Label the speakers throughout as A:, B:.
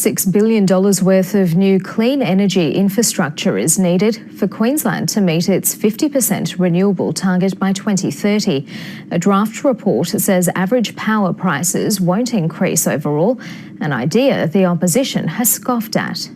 A: $6 billion worth of new clean energy infrastructure is needed for Queensland to meet its 50% renewable target by 2030. A draft report says average power prices won't increase overall, an idea the opposition has scoffed at.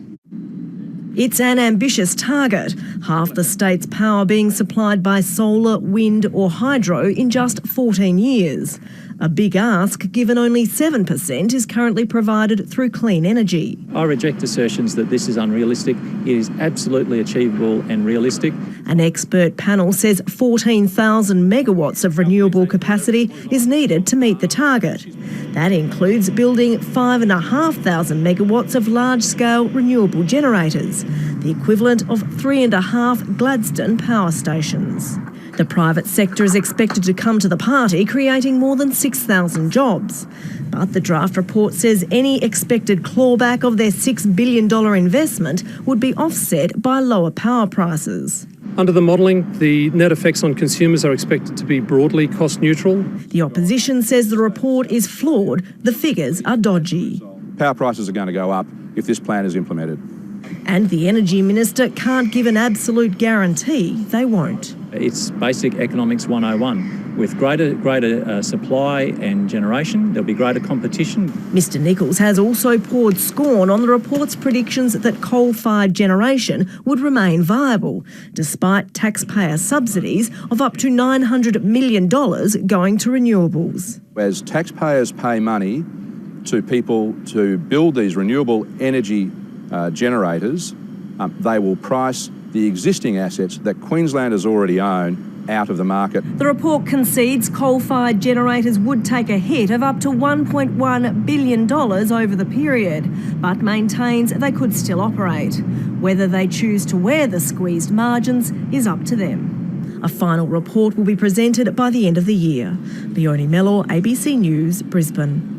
B: It's an ambitious target, half the state's power being supplied by solar, wind or hydro in just 14 years. A big ask given only 7% is currently provided through clean energy.
C: I reject assertions that this is unrealistic. It is absolutely achievable and realistic.
B: An expert panel says 14,000 megawatts of renewable capacity is needed to meet the target. That includes building 5,500 megawatts of large-scale renewable generators, the equivalent of 3.5 Gladstone power stations. The private sector is expected to come to the party, creating more than 6,000 jobs. But the draft report says any expected clawback of their $6 billion investment would be offset by lower power prices.
D: Under the modelling, the net effects on consumers are expected to be broadly cost neutral.
B: The opposition says the report is flawed. The figures are dodgy.
E: Power prices are going to go up if this plan is implemented.
B: And the Energy Minister can't give an absolute guarantee they won't.
C: It's basic economics 101. With greater supply and generation, there'll be greater competition.
B: Mr Nicholls has also poured scorn on the report's predictions that coal-fired generation would remain viable, despite taxpayer subsidies of up to $900 million going to renewables.
E: As taxpayers pay money to people to build these renewable energy generators, they will price the existing assets that Queenslanders already own out of the market.
B: The report concedes coal-fired generators would take a hit of up to $1.1 billion over the period, but maintains they could still operate. Whether they choose to wear the squeezed margins is up to them. A final report will be presented by the end of the year. Leonie Mellor, ABC News, Brisbane.